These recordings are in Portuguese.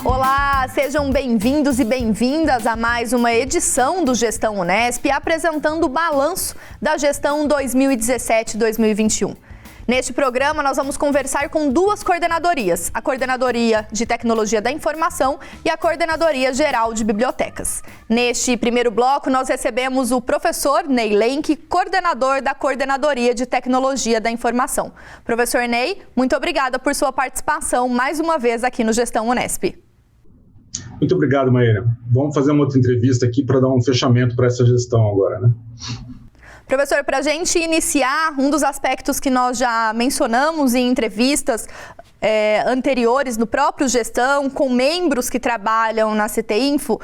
Olá, sejam bem-vindos e bem-vindas a mais uma edição do Gestão Unesp, apresentando o balanço da gestão 2017-2021. Neste programa, nós vamos conversar com duas coordenadorias, a Coordenadoria de Tecnologia da Informação e a Coordenadoria Geral de Bibliotecas. Neste primeiro bloco, nós recebemos o professor Ney Lenk, coordenador da Coordenadoria de Tecnologia da Informação. Professor Ney, muito obrigada por sua participação mais uma vez aqui no Gestão Unesp. Muito obrigado, Maíra. Vamos fazer uma outra entrevista aqui para dar um fechamento para essa gestão agora, né? Professor, para a gente iniciar, um dos aspectos que nós já mencionamos em entrevistas anteriores no próprio Gestão, com membros que trabalham na CTInfo,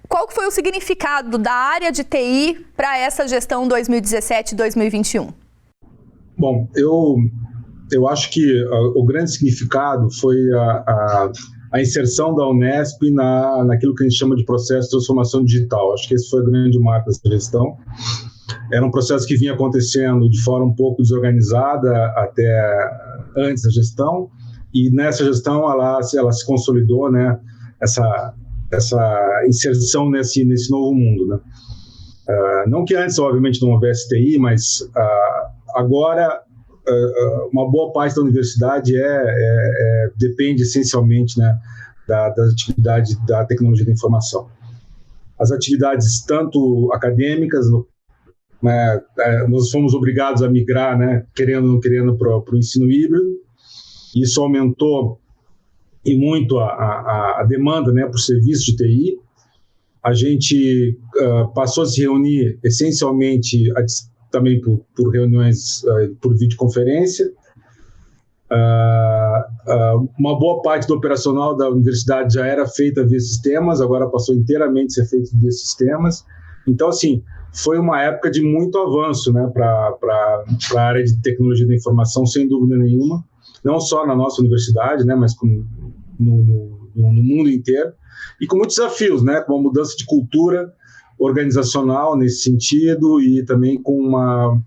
qual que foi o significado da área de TI para essa gestão 2017-2021? Bom, eu acho que o grande significado foi a inserção da Unesp naquilo que a gente chama de processo de transformação digital. Acho que esse foi o grande marco dessa gestão. Era um processo que vinha acontecendo de forma um pouco desorganizada até antes da gestão, e nessa gestão ela se consolidou, né, essa inserção nesse novo mundo, né? Não que antes, obviamente, não houvesse TI, mas agora uma boa parte da universidade depende essencialmente, né, das atividades da tecnologia da informação. As atividades tanto acadêmicas, nós fomos obrigados a migrar, né, querendo ou não querendo, para o ensino híbrido. Isso aumentou e muito a demanda, né, por serviço de TI. A gente passou a se reunir essencialmente também por reuniões por videoconferência. Uma boa parte do operacional da universidade já era feita via sistemas, agora passou inteiramente a ser feito via sistemas. Então, assim, foi uma época de muito avanço, né, para a área de tecnologia da informação, sem dúvida nenhuma, não só na nossa universidade, né, mas no mundo inteiro, e com muitos desafios, né, com uma mudança de cultura organizacional nesse sentido, e também com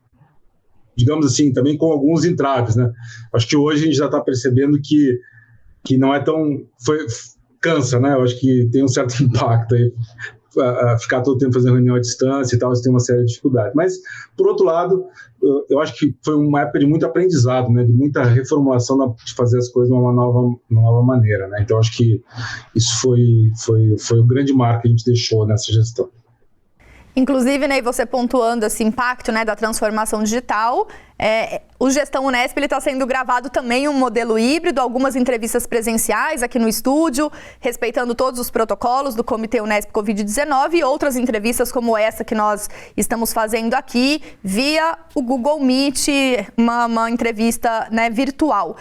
digamos assim, também com alguns entraves, né. Acho que hoje a gente já está percebendo que não é tão... cansa, né, eu acho que tem um certo impacto aí, ficar todo o tempo fazendo reunião à distância e tal, isso tem uma série de dificuldades. Mas, por outro lado, eu acho que foi uma época de muito aprendizado, né, de muita reformulação de fazer as coisas de uma nova maneira, né. Então, acho que isso foi o grande marco que a gente deixou nessa gestão. Inclusive, né, você pontuando esse impacto, né, da transformação digital, o Gestão Unesp está sendo gravado também um modelo híbrido, algumas entrevistas presenciais aqui no estúdio, respeitando todos os protocolos do Comitê Unesp Covid-19, e outras entrevistas como essa que nós estamos fazendo aqui via o Google Meet, uma entrevista, né, virtual.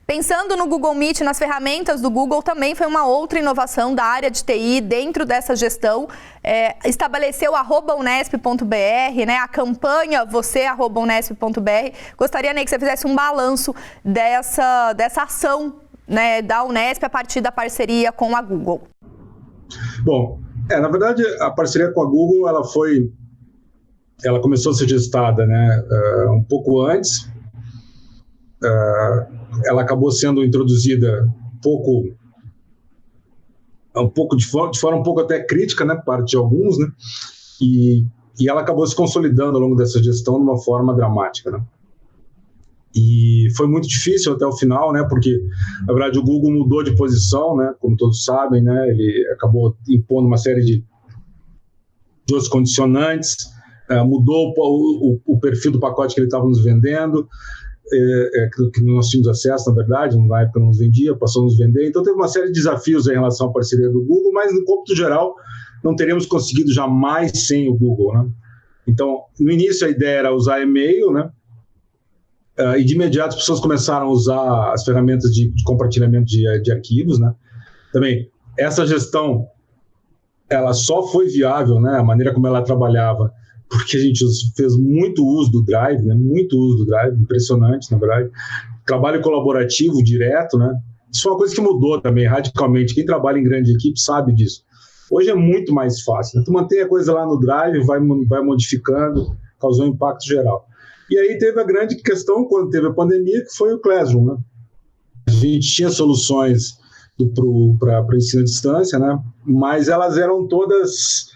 Pensando no Google Meet, nas ferramentas do Google, também foi uma outra inovação da área de TI dentro dessa gestão. Estabeleceu @unesp.br, né, a campanha você@unesp.br. Gostaria, Ney, que você fizesse um balanço dessa ação, né, da Unesp a partir da parceria com a Google. Bom, na verdade, a parceria com a Google, ela começou a ser gestada, né, um pouco antes. Ela acabou sendo introduzida de forma um pouco até crítica, né, por parte de alguns, né, e ela acabou se consolidando ao longo dessa gestão de uma forma dramática, né. E foi muito difícil até o final, né, porque, na verdade, o Google mudou de posição, né, como todos sabem, né, ele acabou impondo uma série de outros condicionantes, mudou o perfil do pacote que ele estava nos vendendo, que nós tínhamos acesso, na verdade, na época não nos vendia, passou a nos vender. Então teve uma série de desafios em relação à parceria do Google, mas no cômputo geral não teríamos conseguido jamais sem o Google, né? Então, no início a ideia era usar e-mail, né? E de imediato as pessoas começaram a usar as ferramentas de compartilhamento de arquivos, né? Também, essa gestão, ela só foi viável, né? A maneira como ela trabalhava, porque a gente fez muito uso do Drive, né? Muito uso do Drive, impressionante, na verdade. Trabalho colaborativo direto, né? Isso foi uma coisa que mudou também radicalmente. Quem trabalha em grande equipe sabe disso. Hoje é muito mais fácil, né? Tu mantém a coisa lá no Drive, vai modificando, causou um impacto geral. E aí teve a grande questão, quando teve a pandemia, que foi o Classroom, né? A gente tinha soluções para ensino à distância, né? Mas elas eram todas...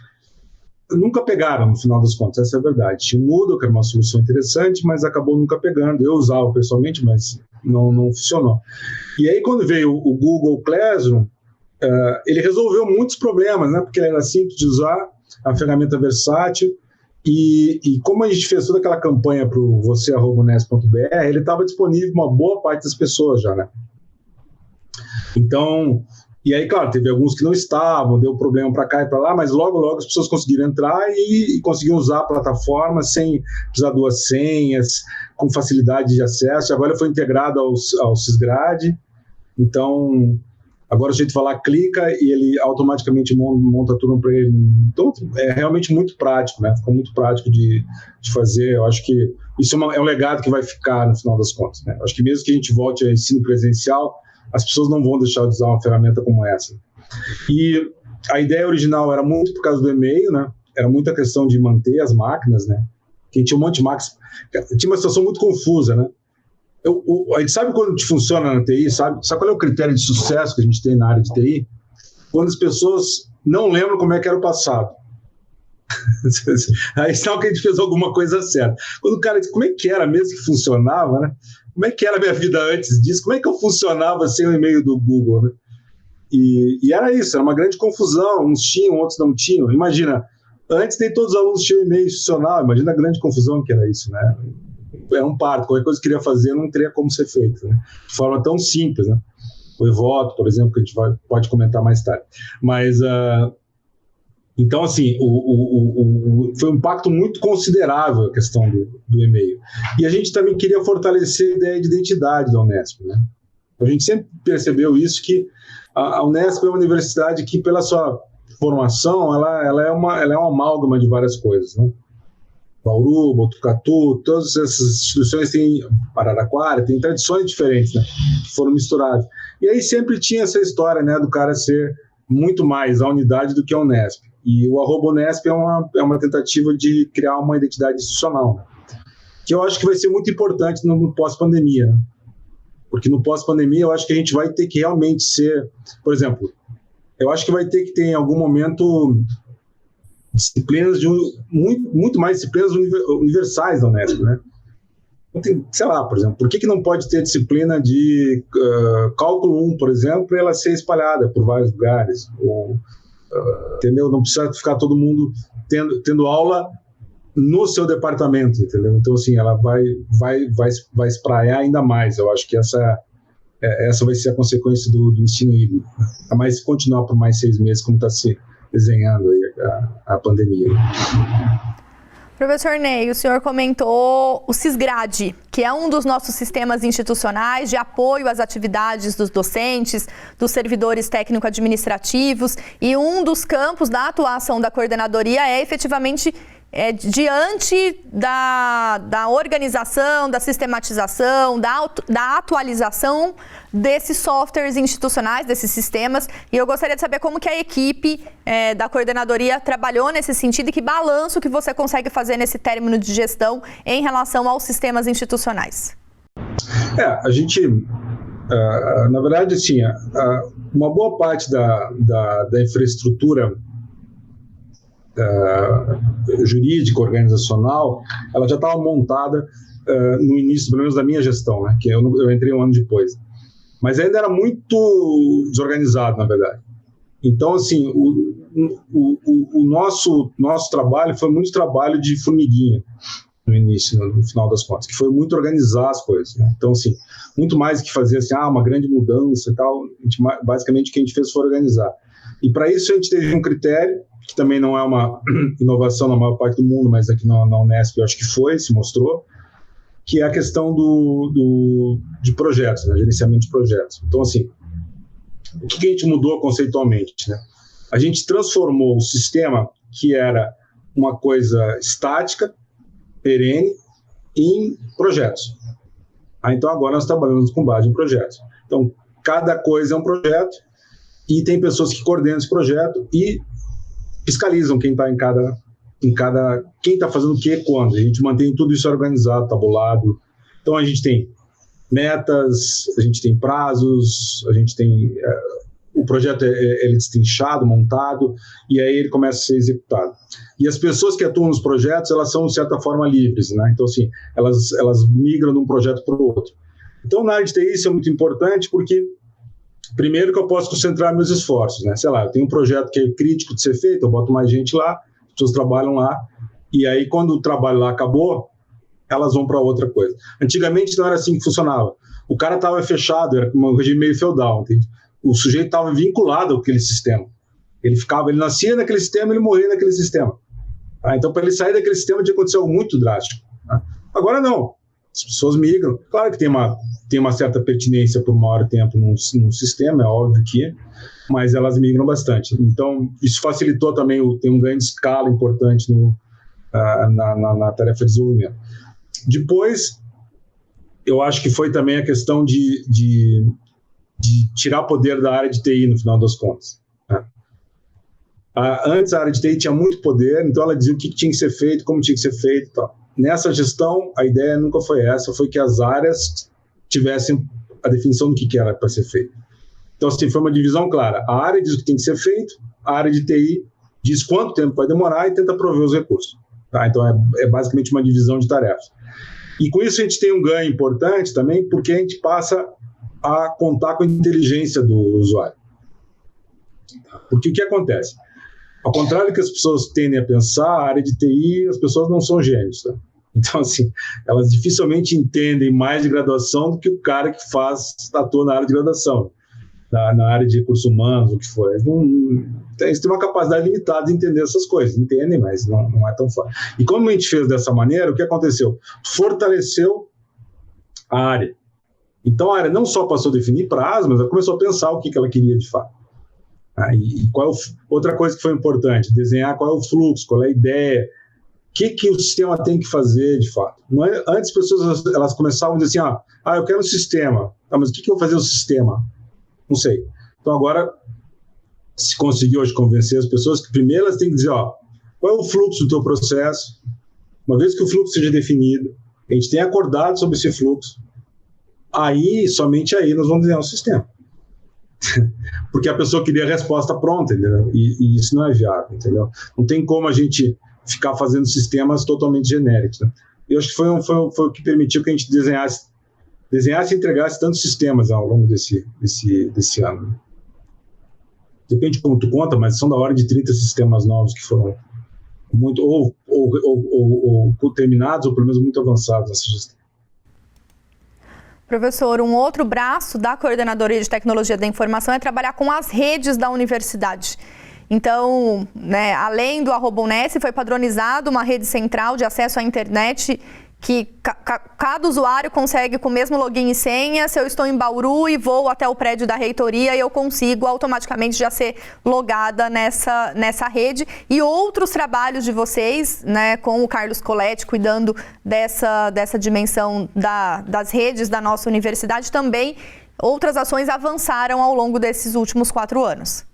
nunca pegaram, no final das contas, essa é a verdade. Tinha o Moodle, que era uma solução interessante, mas acabou nunca pegando. Eu usava pessoalmente, mas não funcionou. E aí, quando veio o Google Classroom, ele resolveu muitos problemas, né? Porque ele era simples de usar, a ferramenta versátil, e como a gente fez toda aquela campanha para o você@unesp.br, ele estava disponível para uma boa parte das pessoas já, né? Então... E aí, claro, teve alguns que não estavam, deu problema para cá e para lá, mas logo as pessoas conseguiram entrar e conseguiam usar a plataforma sem precisar de 2 senhas, com facilidade de acesso. Agora foi integrado ao Sysgrad, então agora o jeito de falar, clica e ele automaticamente monta a turma para ele. Então é realmente muito prático, né? Ficou muito prático de fazer. Eu acho que isso é um legado que vai ficar no final das contas, né? Eu acho que mesmo que a gente volte ao ensino presencial, as pessoas não vão deixar de usar uma ferramenta como essa. E a ideia original era muito por causa do e-mail, né? Era muita questão de manter as máquinas, né? Porque tinha um monte de máquinas. Tinha uma situação muito confusa, né? A gente sabe quando funciona na TI, sabe qual é o critério de sucesso que a gente tem na área de TI? Quando as pessoas não lembram como é que era o passado. Aí sabe que a gente fez alguma coisa certa. Quando o cara diz como é que era mesmo que funcionava, né? Como é que era a minha vida antes disso? Como é que eu funcionava sem o e-mail do Google, né? E era isso, era uma grande confusão. Uns tinham, outros não tinham. Imagina, antes nem todos os alunos tinham e-mail institucional. Imagina a grande confusão que era isso, né? Era um parto, qualquer coisa que queria fazer não teria como ser feito, né? De forma tão simples, né? O e-voto, por exemplo, que a gente pode comentar mais tarde. Mas... Então, assim, foi um impacto muito considerável a questão do e-mail. E a gente também queria fortalecer a ideia de identidade da Unesp, né? A gente sempre percebeu isso, que a Unesp é uma universidade que, pela sua formação, ela é uma amálgama de várias coisas, né? Bauru, Botucatu, todas essas instituições têm, Araraquara, tem tradições diferentes, né? Que foram misturadas. E aí sempre tinha essa história, né, do cara ser muito mais a unidade do que a Unesp. E o @Unesp é uma tentativa de criar uma identidade institucional, que eu acho que vai ser muito importante no pós-pandemia, né? Porque no pós-pandemia eu acho que a gente vai ter que realmente ser, por exemplo, eu acho que vai ter que ter em algum momento disciplinas muito mais disciplinas universais da Unesp, né? Tem, sei lá, por exemplo, por que não pode ter disciplina de cálculo 1, por exemplo, para ela ser espalhada por vários lugares? Ou, entendeu? Não precisa ficar todo mundo tendo aula no seu departamento, entendeu? Então, assim, ela vai espraiar ainda mais. Eu acho que essa vai ser a consequência do ensino híbrido, né? A mais continuar por mais 6 meses, como está se desenhando aí a pandemia. Professor Ney, o senhor comentou o Sysgrad, que é um dos nossos sistemas institucionais de apoio às atividades dos docentes, dos servidores técnico-administrativos, e um dos campos da atuação da coordenadoria é efetivamente diante da organização, da sistematização, da atualização desses softwares institucionais, desses sistemas. E eu gostaria de saber como que a equipe da coordenadoria trabalhou nesse sentido e que balanço que você consegue fazer nesse término de gestão em relação aos sistemas institucionais. A gente, na verdade, assim, uma boa parte da infraestrutura jurídica, organizacional, ela já estava montada no início, pelo menos da minha gestão, né? Que eu entrei um ano depois. Mas ainda era muito desorganizado, na verdade. Então, assim, o nosso trabalho foi muito trabalho de formiguinha no início, no final das contas, que foi muito organizar as coisas, né? Então, assim, muito mais que fazer assim, uma grande mudança e tal, basicamente o que a gente fez foi organizar. E para isso a gente teve um critério, que também não é uma inovação na maior parte do mundo, mas aqui na Unesp eu acho que se mostrou, que é a questão de projetos, né, gerenciamento de projetos. Então, assim, o que a gente mudou conceitualmente, né? A gente transformou o sistema, que era uma coisa estática, perene, em projetos. Então, agora nós trabalhamos com base em projetos. Então, cada coisa é um projeto, e tem pessoas que coordenam esse projeto, e fiscalizam quem está quem está fazendo o que quando. A gente mantém tudo isso organizado, tabulado. Então a gente tem metas, a gente tem prazos, a gente tem o projeto ele é destrinchado, montado, e aí ele começa a ser executado. E as pessoas que atuam nos projetos, elas são de certa forma livres, né? Então assim, elas migram de um projeto para o outro. Então na área de TI isso é muito importante porque primeiro que eu posso concentrar meus esforços, né? Sei lá, eu tenho um projeto que é crítico de ser feito, eu boto mais gente lá, as pessoas trabalham lá, e aí quando o trabalho lá acabou, elas vão para outra coisa. Antigamente não era assim que funcionava. O cara estava fechado, era um regime meio feudal, entende? O sujeito estava vinculado àquele sistema. Ele nascia naquele sistema, ele morria naquele sistema. Então, para ele sair daquele sistema, tinha que acontecer algo muito drástico. Agora não. As pessoas migram. Claro que tem uma certa pertinência por maior tempo num sistema, é óbvio que é, mas elas migram bastante. Então, isso facilitou também, tem um ganho de escala importante na tarefa de desenvolvimento. Depois, eu acho que foi também a questão de tirar poder da área de TI, no final das contas. Né? Antes, a área de TI tinha muito poder, então ela dizia o que tinha que ser feito, como tinha que ser feito e tal. Nessa gestão, a ideia nunca foi essa, foi que as áreas tivessem a definição do que era para ser feito. Então, assim, foi uma divisão clara. A área diz o que tem que ser feito, a área de TI diz quanto tempo vai demorar e tenta prover os recursos. Tá? Então, é basicamente uma divisão de tarefas. E com isso a gente tem um ganho importante também, porque a gente passa a contar com a inteligência do usuário. Porque o que acontece? Ao contrário do que as pessoas tendem a pensar, a área de TI, as pessoas não são gênios. Tá? Então, assim, elas dificilmente entendem mais de graduação do que o cara que atua na área de graduação, na área de recursos humanos, o que for. Eles têm uma capacidade limitada de entender essas coisas, entendem, mas não é tão fácil. E como a gente fez dessa maneira, o que aconteceu? Fortaleceu a área. Então, a área não só passou a definir prazo, mas ela começou a pensar o que ela queria de fato. E outra coisa que foi importante, desenhar qual é o fluxo, qual é a ideia, o que o sistema tem que fazer de fato. Antes, as pessoas elas começavam a dizer assim, eu quero um sistema. Mas o que eu vou fazer o sistema? Não sei. Então, agora, se conseguir hoje convencer as pessoas que primeiro elas têm que dizer, qual é o fluxo do teu processo? Uma vez que o fluxo seja definido, a gente tem acordado sobre esse fluxo, somente aí nós vamos desenhar um sistema. Porque a pessoa queria a resposta pronta, entendeu? E isso não é viável, entendeu? Não tem como a gente ficar fazendo sistemas totalmente genéricos. Né? Eu acho que foi o que permitiu que a gente desenhasse e entregasse tantos sistemas ao longo desse ano. Depende de como tu conta, mas são da ordem de 30 sistemas novos que foram muito ou terminados ou pelo menos muito avançados nessa gestão. Professor, um outro braço da Coordenadoria de Tecnologia da Informação é trabalhar com as redes da universidade. Então, além do @Unesp, foi padronizado uma rede central de acesso à internet que cada usuário consegue com o mesmo login e senha. Se eu estou em Bauru e vou até o prédio da reitoria, eu consigo automaticamente já ser logada nessa rede. E outros trabalhos de vocês, com o Carlos Coletti, cuidando dessa dimensão das redes da nossa universidade, também outras ações avançaram ao longo desses últimos 4 anos.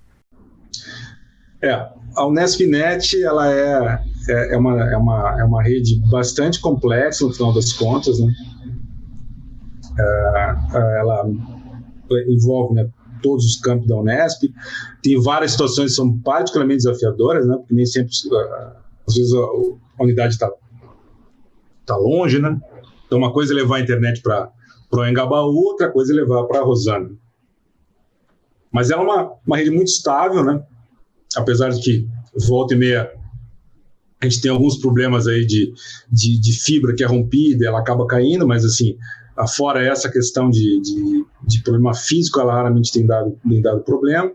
A Unesp.net, ela é uma rede bastante complexa, no final das contas, né? Ela envolve todos os campos da Unesp, tem várias situações que são particularmente desafiadoras, né? Porque nem sempre, às vezes, a unidade está longe, né? Então, uma coisa é levar a internet para o Engabaú, outra coisa é levar para a Rosana. Mas ela é uma rede muito estável, né? Apesar de que, volta e meia, a gente tem alguns problemas aí de fibra que é rompida, ela acaba caindo, mas assim, fora essa questão de problema físico, ela raramente tem dado problema,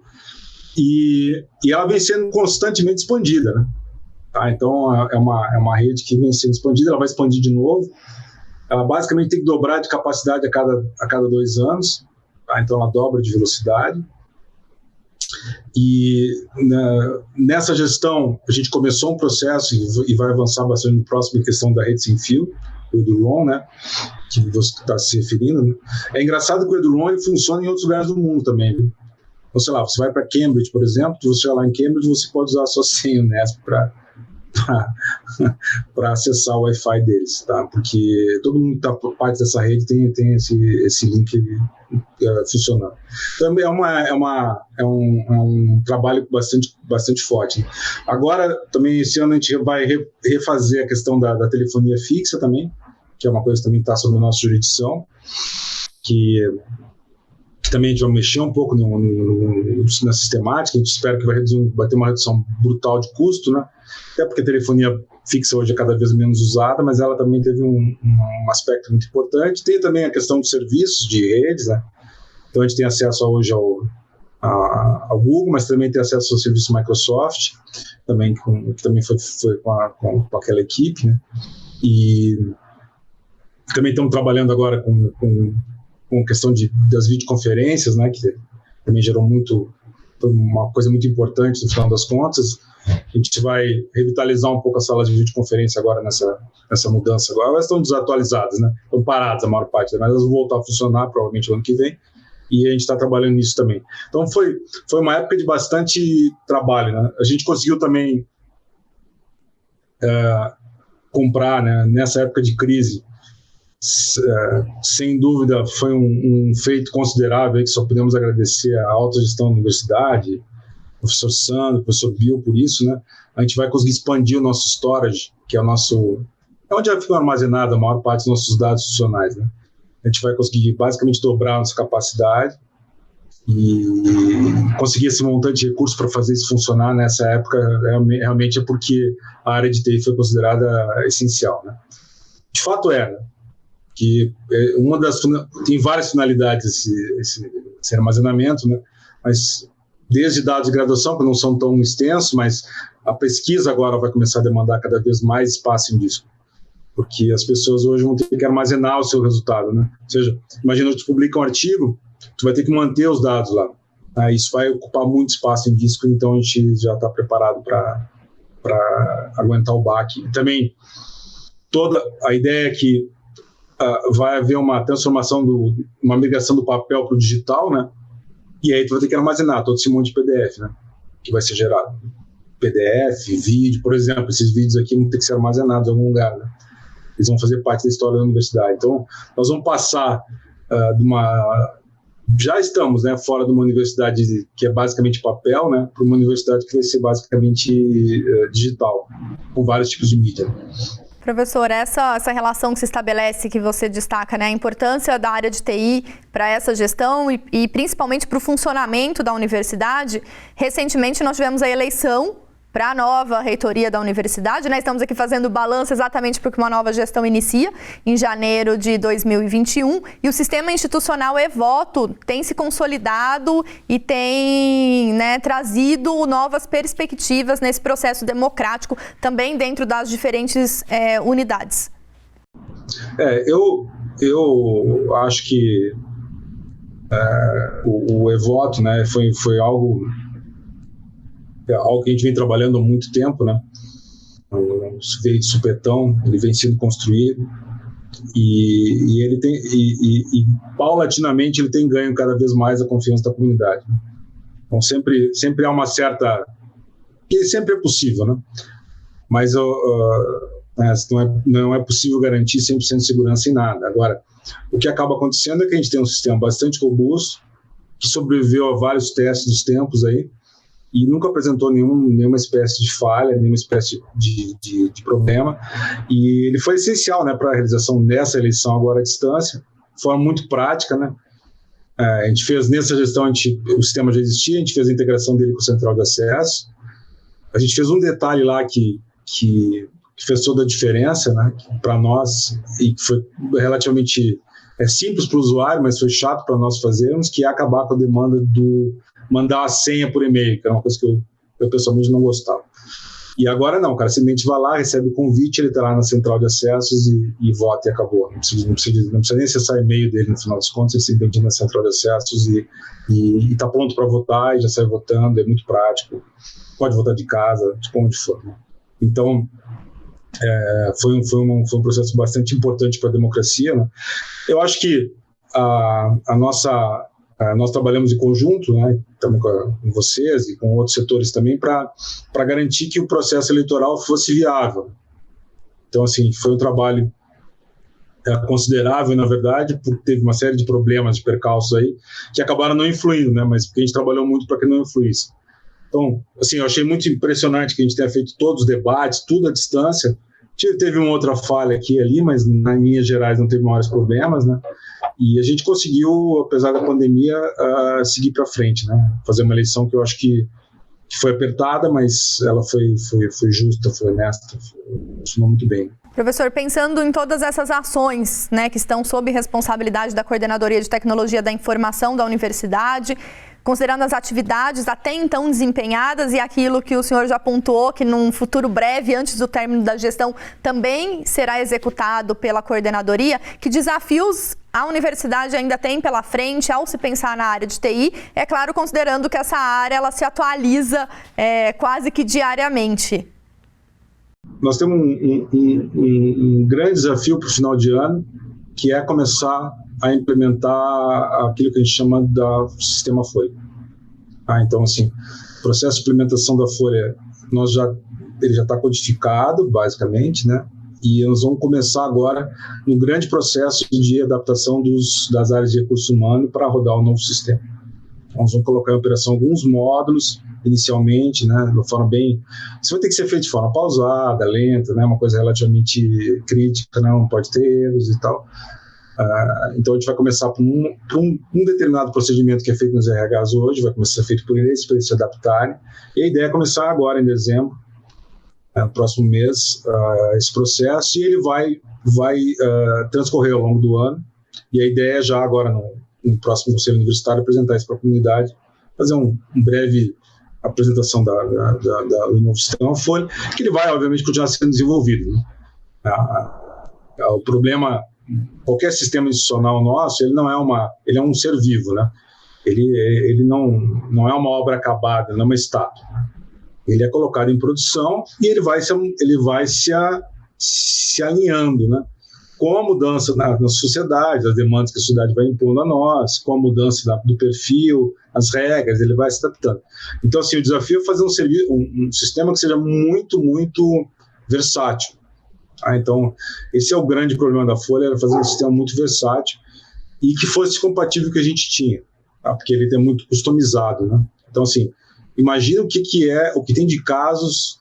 e ela vem sendo constantemente expandida, né? Então, é uma rede que vem sendo expandida, ela vai expandir de novo, ela basicamente tem que dobrar de capacidade a cada 2 anos, então ela dobra de velocidade. E nessa gestão a gente começou um processo e vai avançar bastante no próximo, em questão da rede sem fio, o Eduron, né, que você está se referindo, né? É engraçado que o Eduron ele funciona em outros lugares do mundo também, viu? Ou sei lá, você vai para Cambridge, por exemplo, você vai lá em Cambridge, você pode usar a sua senha Unesp para acessar o Wi-Fi deles, tá? Porque todo mundo que está parte dessa rede tem esse link funcionando. Então é um trabalho bastante forte. Agora, também esse ano a gente vai refazer a questão da telefonia fixa também, que é uma coisa que também está sob a nossa jurisdição, que também a gente vai mexer um pouco na sistemática. A gente espera que vai ter uma redução brutal de custo, né? Até porque a telefonia fixa hoje é cada vez menos usada, mas ela também teve um aspecto muito importante. Tem também a questão dos serviços de redes, né? Então a gente tem acesso hoje ao Google, mas também tem acesso ao serviço Microsoft, também que também foi com aquela equipe, né? E também estamos trabalhando agora com a questão das videoconferências, né, que também gerou uma coisa muito importante no final das contas. A gente vai revitalizar um pouco as salas de videoconferência agora nessa mudança. Agora elas estão desatualizadas, né? Estão paradas a maior parte, mas elas vão voltar a funcionar provavelmente no ano que vem, e a gente está trabalhando nisso também. Então foi uma época de bastante trabalho, né? A gente conseguiu também comprar, né, nessa época de crise. Sem dúvida foi um feito considerável, que só podemos agradecer à alta gestão da universidade, professor Sandro, professor Bill, por isso, né? A gente vai conseguir expandir o nosso storage, que é onde ficam armazenados a maior parte dos nossos dados institucionais, né? A gente vai conseguir basicamente dobrar a nossa capacidade e conseguir esse montante de recursos para fazer isso funcionar nessa época realmente é porque a área de TI foi considerada essencial, né? De fato né? Que tem várias finalidades esse armazenamento, né? Mas desde dados de graduação, que não são tão extensos, mas a pesquisa agora vai começar a demandar cada vez mais espaço em disco, porque as pessoas hoje vão ter que armazenar o seu resultado, né? Ou seja, imagina que tu publica um artigo, tu vai ter que manter os dados lá, né? Isso vai ocupar muito espaço em disco, então a gente já está preparado para aguentar o baque. E também toda a ideia é que vai haver uma transformação, uma migração do papel para o digital, né? E aí tu vai ter que armazenar todo esse monte de PDF, né? Que vai ser gerado. PDF, vídeo, por exemplo, esses vídeos aqui vão ter que ser armazenados em algum lugar, né? Eles vão fazer parte da história da universidade. Então, nós vamos passar já estamos, né, fora de uma universidade que é basicamente papel, né, para uma universidade que vai ser basicamente digital, com vários tipos de mídia. Professor, essa relação que se estabelece, que você destaca, né, a importância da área de TI para essa gestão e principalmente para o funcionamento da universidade. Recentemente nós tivemos a eleição para a nova reitoria da universidade, né? Estamos aqui fazendo balanço exatamente porque uma nova gestão inicia em janeiro de 2021 e o sistema institucional e-voto tem se consolidado e tem, né, trazido novas perspectivas nesse processo democrático também dentro das diferentes unidades. Eu acho que o e-voto, né, foi algo que a gente vem trabalhando há muito tempo, né? Veio de supetão, ele vem sendo construído e ele tem e paulatinamente ele tem ganho cada vez mais a confiança da comunidade, né? Então sempre há uma certa, que sempre é possível, né? Mas não é possível garantir 100% de segurança em nada. Agora, o que acaba acontecendo é que a gente tem um sistema bastante robusto que sobreviveu a vários testes dos tempos aí e nunca apresentou nenhuma espécie de falha, nenhuma espécie de problema, e ele foi essencial, né, para a realização dessa eleição agora à distância, de forma muito prática, né? A gente fez nessa gestão, o sistema já existia, a gente fez a integração dele com o Central de Acesso, a gente fez um detalhe lá que fez toda a diferença, né, para nós, e que foi relativamente simples para o usuário, mas foi chato para nós fazermos, que é acabar com a demanda mandar a senha por e-mail, que é uma coisa que eu pessoalmente não gostava. E agora não, cara, simplesmente vai lá, recebe o convite, ele está lá na central de acessos e vota e acabou. Não precisa nem acessar e-mail dele no final das contas, ele simplesmente entra na central de acessos e está pronto para votar e já sai votando, é muito prático. Pode votar de casa, de onde for, né? Então, foi um processo bastante importante para a democracia, né? Eu acho que a nossa Nós trabalhamos em conjunto, né, também com vocês e com outros setores também, para garantir que o processo eleitoral fosse viável. Então, assim, foi um trabalho considerável, na verdade, porque teve uma série de problemas, de percalços aí, que acabaram não influindo, né, mas porque a gente trabalhou muito para que não influísse. Então, assim, eu achei muito impressionante que a gente tenha feito todos os debates, tudo à distância. Teve uma outra falha aqui e ali, mas nas linhas gerais não teve maiores problemas, né? E a gente conseguiu, apesar da pandemia, seguir para frente, né? Fazer uma eleição que eu acho que foi apertada, mas ela foi justa, foi honesta, funcionou muito bem. Professor, pensando em todas essas ações, né, que estão sob responsabilidade da Coordenadoria de Tecnologia da Informação da Universidade, considerando as atividades até então desempenhadas e aquilo que o senhor já pontuou, que num futuro breve, antes do término da gestão, também será executado pela coordenadoria, que desafios a universidade ainda tem pela frente ao se pensar na área de TI, é claro, considerando que essa área ela se atualiza quase que diariamente. Nós temos um grande desafio para o final de ano, que é começar a implementar aquilo que a gente chama do sistema Folha. Então, assim, o processo de implementação da Folha, ele já está codificado, basicamente, né? E nós vamos começar agora no grande processo de adaptação das áreas de recurso humano para rodar o novo sistema. Nós vamos colocar em operação alguns módulos, inicialmente, né, de forma bem... Isso vai ter que ser feito de forma pausada, lenta, né, uma coisa relativamente crítica, não pode ter erros e tal. Então a gente vai começar por um determinado procedimento que é feito nos RHs hoje, vai começar a ser feito por eles, para eles se adaptarem, e a ideia é começar agora em dezembro, no próximo mês, esse processo, e ele vai transcorrer ao longo do ano, e a ideia é já agora no próximo Conselho Universitário apresentar isso para a comunidade, fazer um breve apresentação do novo sistema Folha, que ele vai, obviamente, continuar sendo desenvolvido, né? O problema, qualquer sistema institucional nosso, ele é um ser vivo, né? Ele não é uma obra acabada, não é uma estátua, né? Ele é colocado em produção e ele vai se alinhando, né? Com a mudança na sociedade, as demandas que a sociedade vai impondo a nós, com a mudança do perfil, as regras, ele vai se adaptando. Então, assim, o desafio é fazer um sistema que seja muito, muito versátil. Então, esse é o grande problema da Folha, era fazer um sistema muito versátil e que fosse compatível com o que a gente tinha, porque ele é muito customizado, né? Então, assim, imagina o que tem de casos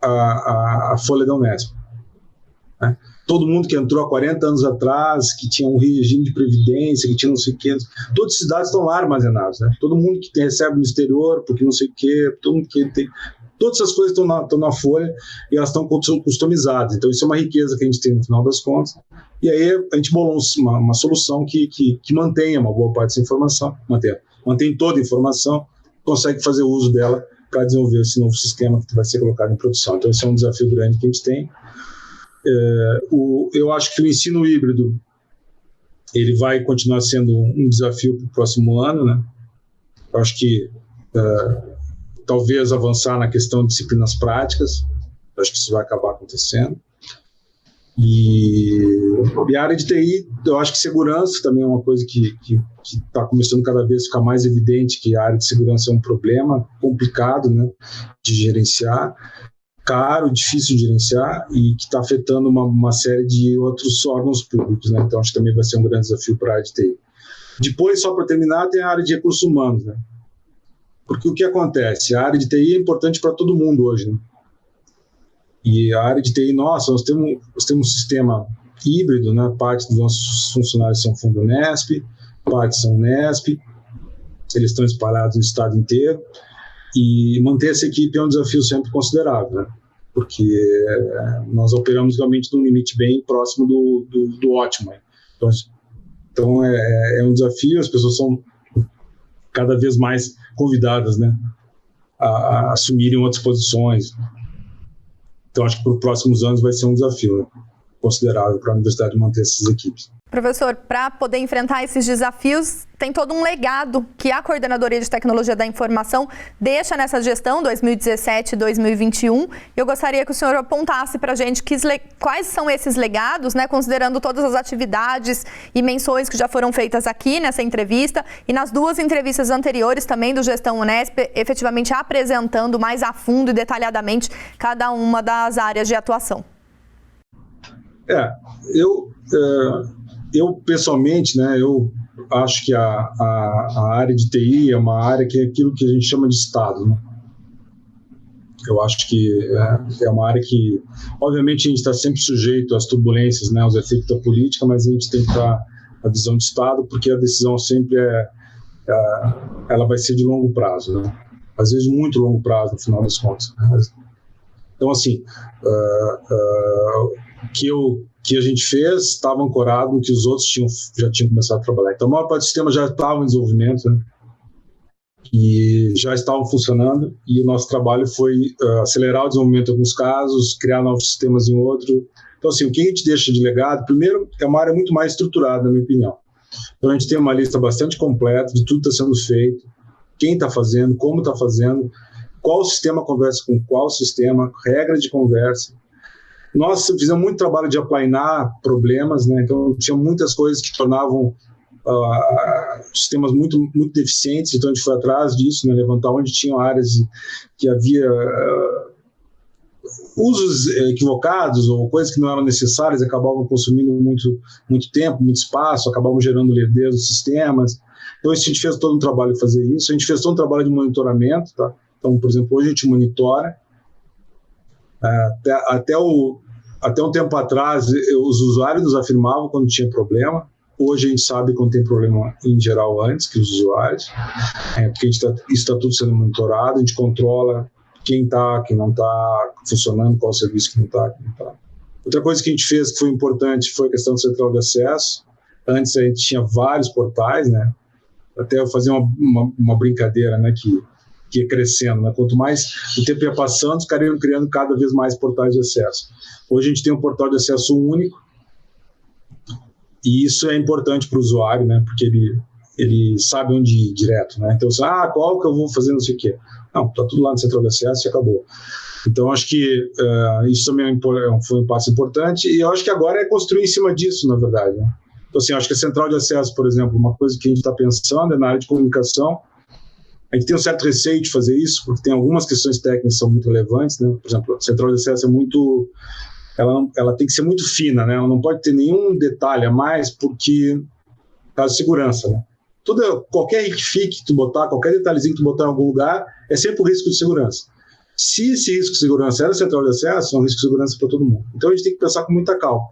a Folha da Unesp, né? Todo mundo que entrou há 40 anos atrás, que tinha um regime de previdência, que tinha não sei o quê, todos esses dados estão lá armazenados, né? Todo mundo que recebe no exterior, porque não sei o quê, todo mundo que tem... Todas essas coisas estão na Folha e elas estão customizadas. Então, isso é uma riqueza que a gente tem no final das contas. E aí, a gente bolou uma solução que mantenha uma boa parte dessa informação, mantém toda a informação, consegue fazer uso dela para desenvolver esse novo sistema que vai ser colocado em produção. Então, esse é um desafio grande que a gente tem. Eu acho que o ensino híbrido ele vai continuar sendo um desafio para o próximo ano, né? Eu acho que talvez avançar na questão de disciplinas práticas, eu acho que isso vai acabar acontecendo. E a área de TI, eu acho que segurança também é uma coisa que está começando cada vez a ficar mais evidente, que a área de segurança é um problema complicado, né, de gerenciar, caro, difícil de gerenciar e que está afetando uma série de outros órgãos públicos, né? Então acho que também vai ser um grande desafio para a área de TI. Depois, só para terminar, tem a área de recursos humanos, né? Porque o que acontece? A área de TI é importante para todo mundo hoje, né? E a área de TI, nós temos um sistema híbrido, né? Parte dos nossos funcionários são Fundo Unesp, parte são Unesp, eles estão espalhados no estado inteiro, e manter essa equipe é um desafio sempre considerável, né? Porque nós operamos realmente num limite bem próximo do ótimo. Então é um desafio, as pessoas são cada vez mais convidadas, né, a assumirem outras posições. Então acho que para os próximos anos vai ser um desafio, né, considerável para a universidade manter essas equipes. Professor, para poder enfrentar esses desafios, tem todo um legado que a Coordenadoria de Tecnologia da Informação deixa nessa gestão 2017 e 2021. Eu gostaria que o senhor apontasse para a gente quais são esses legados, né, considerando todas as atividades e menções que já foram feitas aqui nessa entrevista e nas 2 entrevistas anteriores também do Gestão Unesp, efetivamente apresentando mais a fundo e detalhadamente cada uma das áreas de atuação. Eu pessoalmente, né, eu acho que a área de TI é uma área que é aquilo que a gente chama de Estado, né? Eu acho que é uma área que, obviamente, a gente está sempre sujeito às turbulências, né, aos efeitos da política, mas a gente tem que estar a visão de Estado, porque a decisão sempre ela vai ser de longo prazo, né? Às vezes muito longo prazo, no final das contas. Então, assim, que a gente fez estava ancorado no que os outros já tinham começado a trabalhar. Então, a maior parte do sistema já estava em desenvolvimento, né? E já estavam funcionando, e o nosso trabalho foi acelerar o desenvolvimento em alguns casos, criar novos sistemas em outro. Então, assim, o que a gente deixa de legado, primeiro, é uma área muito mais estruturada, na minha opinião. Então, a gente tem uma lista bastante completa de tudo que está sendo feito, quem está fazendo, como está fazendo, qual sistema conversa com qual sistema, regras de conversa. Nós fizemos muito trabalho de aplainar problemas, né? Então tinha muitas coisas que tornavam sistemas muito, muito deficientes, então a gente foi atrás disso, né? Levantar onde tinham áreas que havia usos equivocados ou coisas que não eram necessárias, acabavam consumindo muito, muito tempo, muito espaço, acabavam gerando lerdeza dos sistemas. Então a gente fez todo um trabalho de fazer isso, a gente fez todo um trabalho de monitoramento, tá? Então, por exemplo, hoje a gente monitora. Até um tempo atrás, os usuários nos afirmavam quando tinha problema. Hoje a gente sabe quando tem problema em geral antes que os usuários, porque isso está tudo sendo monitorado, a gente controla quem está, quem não está funcionando, qual serviço que não está, quem não está. Outra coisa que a gente fez que foi importante foi a questão do central de acesso. Antes a gente tinha vários portais, né? Até eu fazia uma brincadeira, né, que ia crescendo, né? Quanto mais o tempo ia passando, os caras iam criando cada vez mais portais de acesso. Hoje a gente tem um portal de acesso único, e isso é importante para o usuário, né? Porque ele sabe onde ir direto, né? Então, qual que eu vou fazer, não sei o quê. Não, está tudo lá no central de acesso e acabou. Então, acho que isso também foi um passo importante, e eu acho que agora é construir em cima disso, na verdade, né? Então, assim, acho que a central de acesso, por exemplo, uma coisa que a gente está pensando é na área de comunicação. A gente tem um certo receio de fazer isso, porque tem algumas questões técnicas que são muito relevantes, né? Por exemplo, a central de acesso ela tem que ser muito fina, né? Ela não pode ter nenhum detalhe a mais, porque caso de segurança, né? Qualquer riquifique que tu botar, qualquer detalhezinho que tu botar em algum lugar, é sempre um risco de segurança. Se esse risco de segurança era central de acesso, é um risco de segurança para todo mundo. Então a gente tem que pensar com muita calma.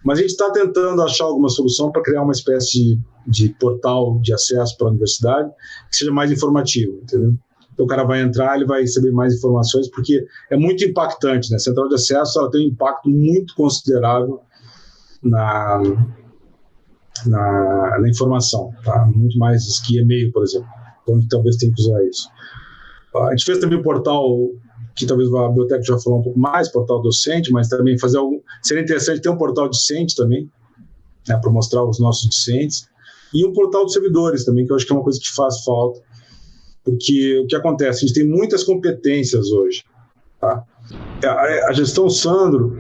Mas a gente está tentando achar alguma solução para criar uma espécie de portal de acesso para a universidade que seja mais informativo, entendeu? Então o cara vai entrar, ele vai receber mais informações, porque é muito impactante, né? A central de acesso ela tem um impacto muito considerável na informação, tá? Muito mais que e-mail, por exemplo. Então talvez tenha que usar isso. A gente fez também um portal que talvez a biblioteca já falou um pouco mais, portal docente, mas também seria interessante ter um portal discente também, né, para mostrar os nossos discentes, e um portal de servidores também, que eu acho que é uma coisa que faz falta, porque o que acontece, a gente tem muitas competências hoje, tá? A gestão Sandro,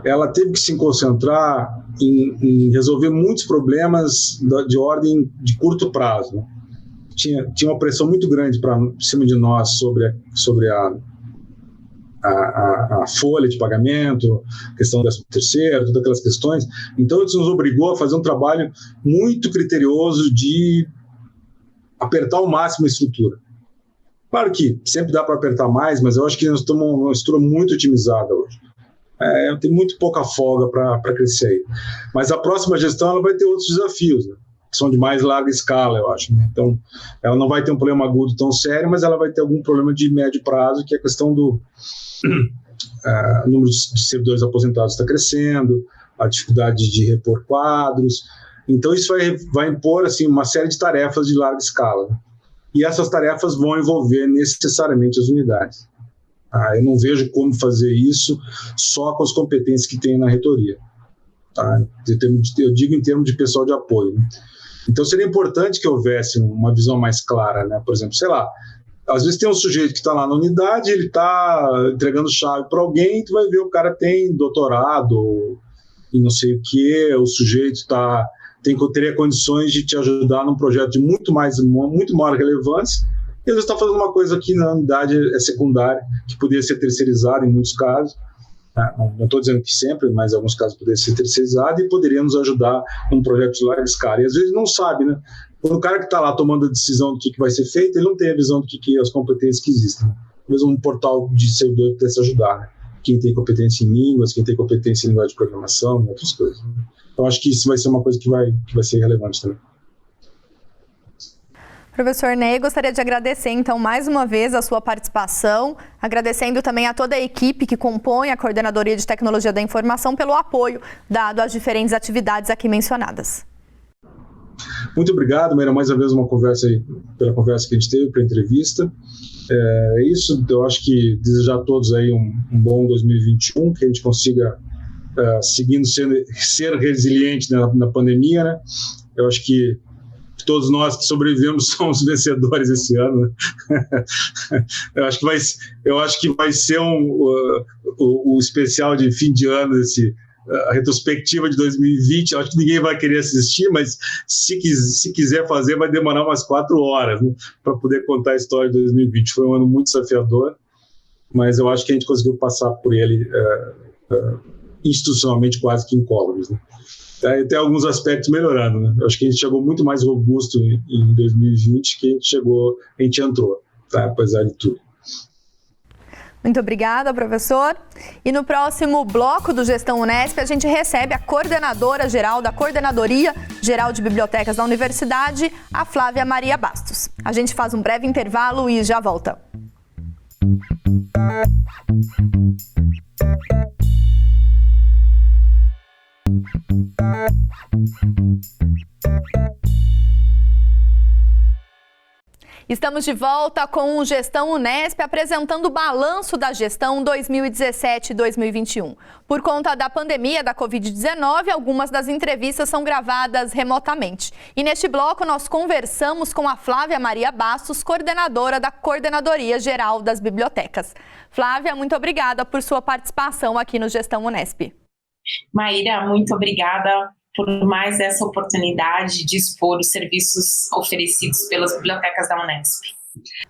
ela teve que se concentrar em resolver muitos problemas de ordem de curto prazo, né? Tinha uma pressão muito grande para cima de nós sobre a folha de pagamento, questão do 13º, todas aquelas questões. Então, isso nos obrigou a fazer um trabalho muito criterioso de apertar ao máximo a estrutura. Claro que sempre dá para apertar mais, mas eu acho que nós estamos uma estrutura muito otimizada hoje. Tem muito pouca folga para crescer aí. Mas a próxima gestão ela vai ter outros desafios, né, que são de mais larga escala, eu acho, né? Então, ela não vai ter um problema agudo tão sério, mas ela vai ter algum problema de médio prazo, que é a questão do número de servidores aposentados está crescendo, a dificuldade de repor quadros. Então, isso vai impor assim, uma série de tarefas de larga escala, né? E essas tarefas vão envolver necessariamente as unidades. Eu não vejo como fazer isso só com as competências que tem na reitoria. tá? Eu digo em termos de pessoal de apoio, né? Então seria importante que houvesse uma visão mais clara, né? Por exemplo, sei lá, às vezes tem um sujeito que está lá na unidade, ele está entregando chave para alguém, tu vai ver o cara tem doutorado e não sei o que, o sujeito teria condições de te ajudar num projeto de muito maior relevância, e às vezes está fazendo uma coisa que na unidade é secundária, que poderia ser terceirizada em muitos casos, tá? Não estou dizendo que sempre, mas em alguns casos poderia ser terceirizada e poderia nos ajudar num projeto de larga escala. E às vezes não sabe, né? Quando o cara que está lá tomando a decisão do que vai ser feito, ele não tem a visão do que as competências que existem. Talvez um portal de servidor pudesse ajudar, né? Quem tem competência em línguas, quem tem competência em linguagem de programação, e outras coisas. Eu acho que isso vai ser uma coisa que vai ser relevante também. Professor Ney, gostaria de agradecer, então, mais uma vez a sua participação, agradecendo também a toda a equipe que compõe a Coordenadoria de Tecnologia da Informação pelo apoio dado às diferentes atividades aqui mencionadas. Muito obrigado, Maíra, mais uma vez pela conversa que a gente teve, pela entrevista. É isso, eu acho que desejar a todos aí um bom 2021, que a gente consiga, seguindo ser resiliente na pandemia, né? Eu acho que todos nós que sobrevivemos somos vencedores esse ano, né? Eu acho que vai ser o especial de fim de ano, a retrospectiva de 2020. Eu acho que ninguém vai querer assistir, mas se quiser fazer, vai demorar umas 4 horas, né, para poder contar a história de 2020. Foi um ano muito desafiador, mas eu acho que a gente conseguiu passar por ele institucionalmente quase que incólumes, né? Tem alguns aspectos melhorando, né? Eu acho que a gente chegou muito mais robusto em 2020 que a gente entrou, tá? Apesar de tudo. Muito obrigada, professor. E no próximo bloco do Gestão Unesp, a gente recebe a coordenadora geral da Coordenadoria Geral de Bibliotecas da Universidade, a Flávia Maria Bastos. A gente faz um breve intervalo e já volta. Estamos de volta com o Gestão Unesp, apresentando o balanço da gestão 2017 e 2021. Por conta da pandemia da Covid-19, algumas das entrevistas são gravadas remotamente. E neste bloco nós conversamos com a Flávia Maria Bastos, coordenadora da Coordenadoria Geral das Bibliotecas. Flávia, muito obrigada por sua participação aqui no Gestão Unesp. Maíra, muito obrigada por mais essa oportunidade de expor os serviços oferecidos pelas bibliotecas da Unesp.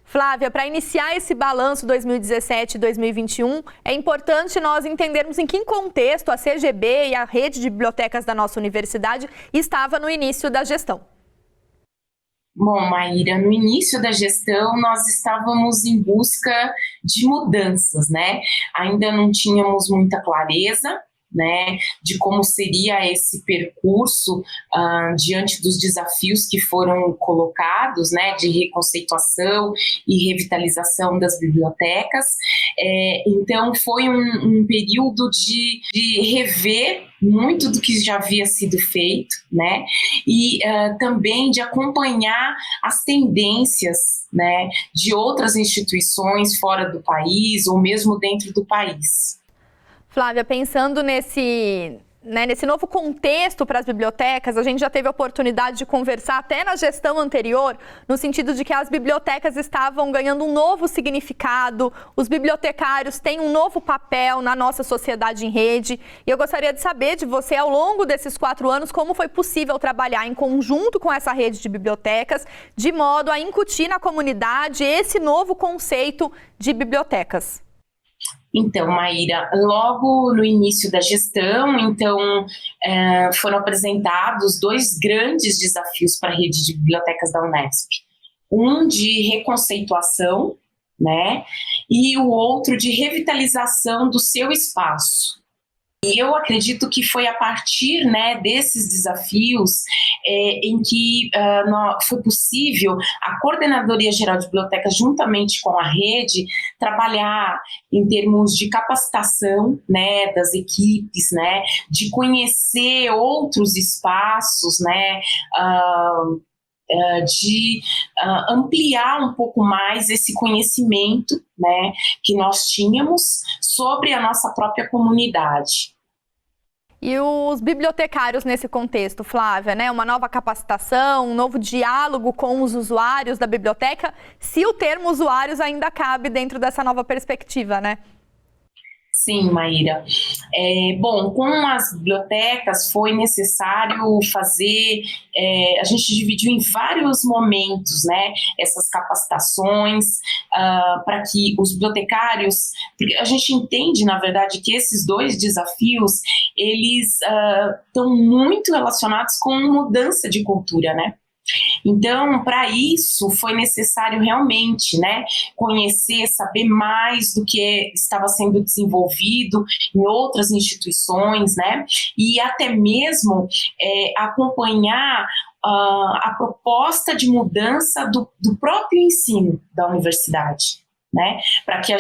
Flávia, para iniciar esse balanço 2017 e 2021, é importante nós entendermos em que contexto a CGB e a rede de bibliotecas da nossa universidade estava no início da gestão. Bom, Maíra, no início da gestão nós estávamos em busca de mudanças, né? Ainda não tínhamos muita clareza, né, de como seria esse percurso diante dos desafios que foram colocados, né, de reconceituação e revitalização das bibliotecas. Então foi um período de rever muito do que já havia sido feito, né, e também de acompanhar as tendências, né, de outras instituições fora do país ou mesmo dentro do país. Flávia, pensando nesse novo contexto para as bibliotecas, a gente já teve a oportunidade de conversar até na gestão anterior, no sentido de que as bibliotecas estavam ganhando um novo significado, os bibliotecários têm um novo papel na nossa sociedade em rede. E eu gostaria de saber de você, ao longo desses 4 anos, como foi possível trabalhar em conjunto com essa rede de bibliotecas, de modo a incutir na comunidade esse novo conceito de bibliotecas. Então, Maíra, logo no início da gestão, foram apresentados 2 grandes desafios para a rede de bibliotecas da Unesp. Um de reconceituação, né, e o outro de revitalização do seu espaço. E eu acredito que foi a partir, né, desses desafios em que foi possível a Coordenadoria Geral de Bibliotecas, juntamente com a rede, trabalhar em termos de capacitação, né, das equipes, né, de conhecer outros espaços, né, de ampliar um pouco mais esse conhecimento, né, que nós tínhamos sobre a nossa própria comunidade. E os bibliotecários nesse contexto, Flávia, né? Uma nova capacitação, um novo diálogo com os usuários da biblioteca, se o termo usuários ainda cabe dentro dessa nova perspectiva, né? Sim, Maíra. Bom, com as bibliotecas foi necessário fazer, a gente dividiu em vários momentos, né, essas capacitações para que os bibliotecários, porque a gente entende, na verdade, que esses dois desafios, eles estão muito relacionados com mudança de cultura, né? Então, para isso, foi necessário realmente, né, conhecer, saber mais do que estava sendo desenvolvido em outras instituições, né, e até mesmo acompanhar a proposta de mudança do próprio ensino da universidade. Né, para que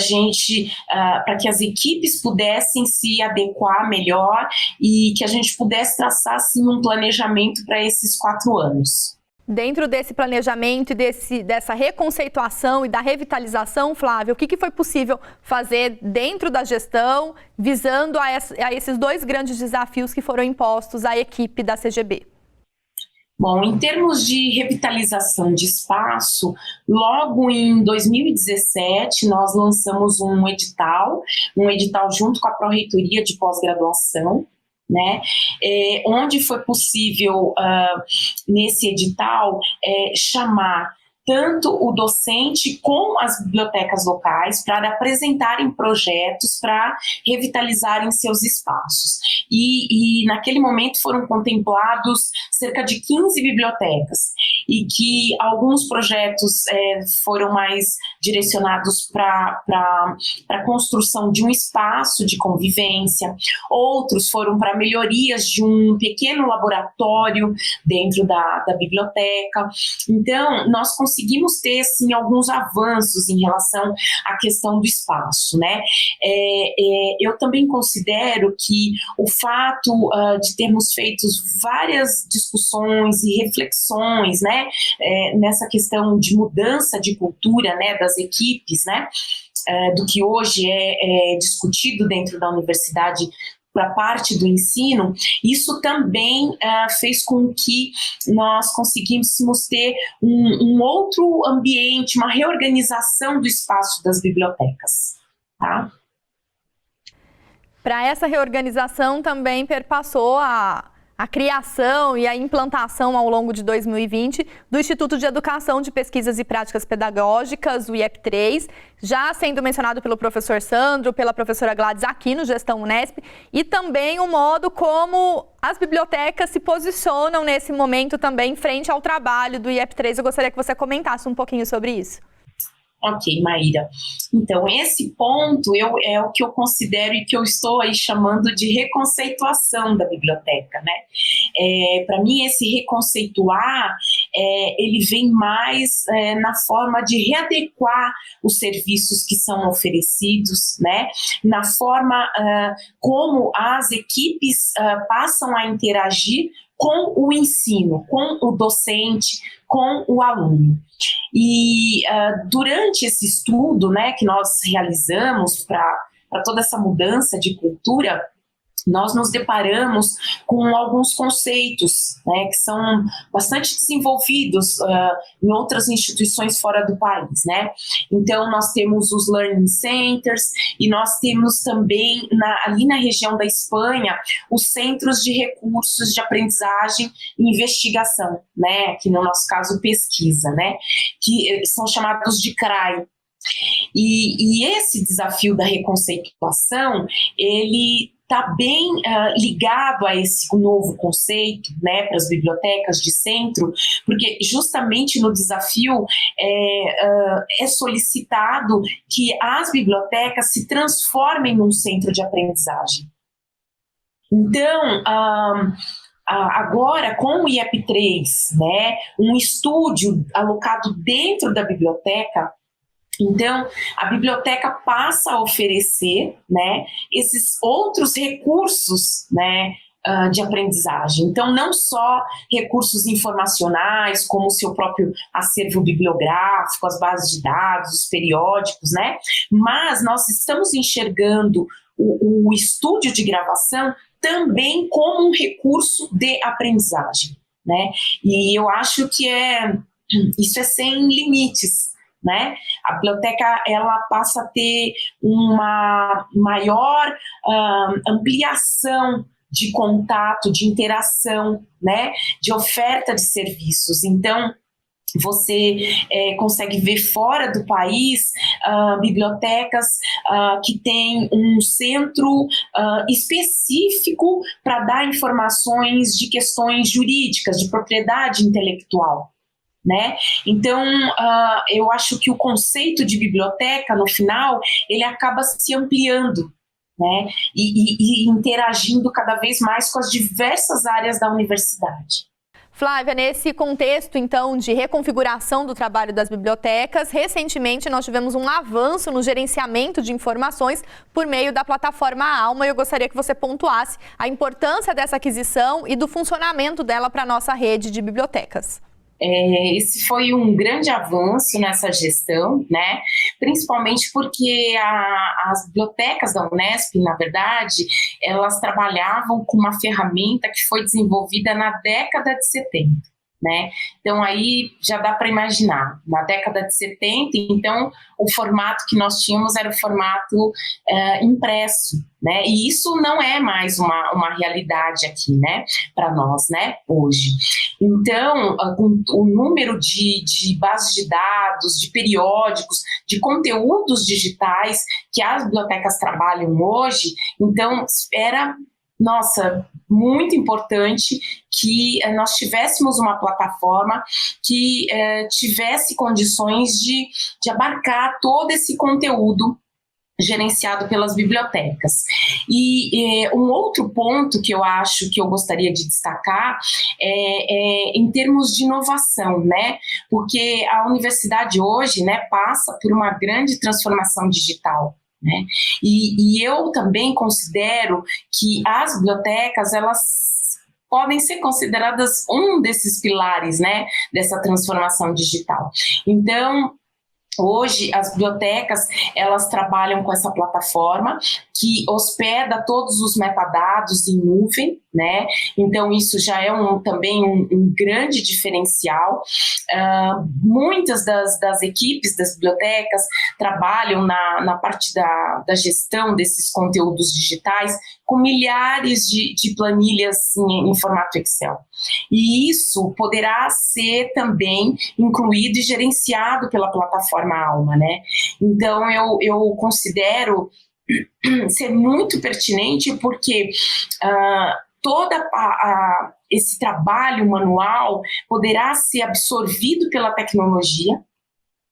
para que as equipes pudessem se adequar melhor e que a gente pudesse traçar assim, um planejamento para esses 4 anos. Dentro desse planejamento e dessa reconceituação e da revitalização, Flávia, o que foi possível fazer dentro da gestão, visando a esses 2 grandes desafios que foram impostos à equipe da CGB? Bom, em termos de revitalização de espaço, logo em 2017 nós lançamos um edital junto com a Pró-Reitoria de Pós-Graduação, né, onde foi possível, nesse edital, chamar tanto o docente com as bibliotecas locais para apresentarem projetos para revitalizarem seus espaços. E naquele momento foram contemplados cerca de 15 bibliotecas e que alguns projetos foram mais direcionados para a construção de um espaço de convivência, outros foram para melhorias de um pequeno laboratório dentro da biblioteca. Então, nós conseguimos ter, sim, alguns avanços em relação à questão do espaço, né? Eu também considero que o fato de termos feito várias discussões e reflexões, né, nessa questão de mudança de cultura, né, das equipes, né, do que hoje é discutido dentro da universidade para a parte do ensino, isso também fez com que nós conseguíssemos ter um outro ambiente, uma reorganização do espaço das bibliotecas, tá? Para essa reorganização também perpassou a criação e a implantação ao longo de 2020 do Instituto de Educação de Pesquisas e Práticas Pedagógicas, o IEP3, já sendo mencionado pelo professor Sandro, pela professora Gladys aqui no Gestão Unesp, e também o modo como as bibliotecas se posicionam nesse momento também frente ao trabalho do IEP3. Eu gostaria que você comentasse um pouquinho sobre isso. Ok, Maíra. Então, esse ponto é o que eu considero e que eu estou aí chamando de reconceituação da biblioteca, né? Para mim, esse reconceituar, ele vem mais na forma de readequar os serviços que são oferecidos, né? Na forma como as equipes passam a interagir com o ensino, com o docente, com o aluno. E durante esse estudo, né, que nós realizamos para toda essa mudança de cultura, nós nos deparamos com alguns conceitos, né, que são bastante desenvolvidos em outras instituições fora do país, né? Então, nós temos os Learning Centers e nós temos também, ali na região da Espanha, os Centros de Recursos de Aprendizagem e Investigação, né? Que no nosso caso, pesquisa, né? Que são chamados de CRAI. E esse desafio da reconceituação, ele está bem ligado a esse novo conceito, né, para as bibliotecas de centro, porque justamente no desafio é solicitado que as bibliotecas se transformem num centro de aprendizagem. Então, agora, com o IEP3, né, um estúdio alocado dentro da biblioteca, então, a biblioteca passa a oferecer, né, esses outros recursos, né, de aprendizagem. Então, não só recursos informacionais, como o seu próprio acervo bibliográfico, as bases de dados, os periódicos, né, mas nós estamos enxergando o estúdio de gravação também como um recurso de aprendizagem, né? E eu acho que isso é sem limites, né? A biblioteca, ela passa a ter uma maior ampliação de contato, de interação, né? De oferta de serviços. Então, você consegue ver fora do país bibliotecas que têm um centro específico para dar informações de questões jurídicas, de propriedade intelectual, né? Então, eu acho que o conceito de biblioteca, no final, ele acaba se ampliando, né? E interagindo cada vez mais com as diversas áreas da universidade. Flávia, nesse contexto, então, de reconfiguração do trabalho das bibliotecas, recentemente nós tivemos um avanço no gerenciamento de informações por meio da plataforma Alma, e eu gostaria que você pontuasse a importância dessa aquisição e do funcionamento dela para a nossa rede de bibliotecas. Esse foi um grande avanço nessa gestão, né? Principalmente porque as bibliotecas da Unesp, na verdade, elas trabalhavam com uma ferramenta que foi desenvolvida na década de 70, né? Então aí já dá para imaginar, na década de 70, então o formato que nós tínhamos era o formato impresso, né? E isso não é mais uma realidade aqui, né, para nós, né, hoje. Então, o número de bases de dados, de periódicos, de conteúdos digitais que as bibliotecas trabalham hoje, então era, nossa, muito importante que nós tivéssemos uma plataforma que tivesse condições de abarcar todo esse conteúdo gerenciado pelas bibliotecas. E um outro ponto que eu acho que eu gostaria de destacar é em termos de inovação, né? Porque a universidade hoje, né, passa por uma grande transformação digital, né? E eu também considero que as bibliotecas, elas podem ser consideradas um desses pilares, né, dessa transformação digital. Então, hoje, as bibliotecas, elas trabalham com essa plataforma que hospeda todos os metadados em nuvem, né? Então, isso já é também um grande diferencial. Muitas das equipes das bibliotecas trabalham na parte da gestão desses conteúdos digitais com milhares de planilhas em formato Excel. E isso poderá ser também incluído e gerenciado pela plataforma Alma, né? Então, eu considero ser muito pertinente porque todo esse trabalho manual poderá ser absorvido pela tecnologia,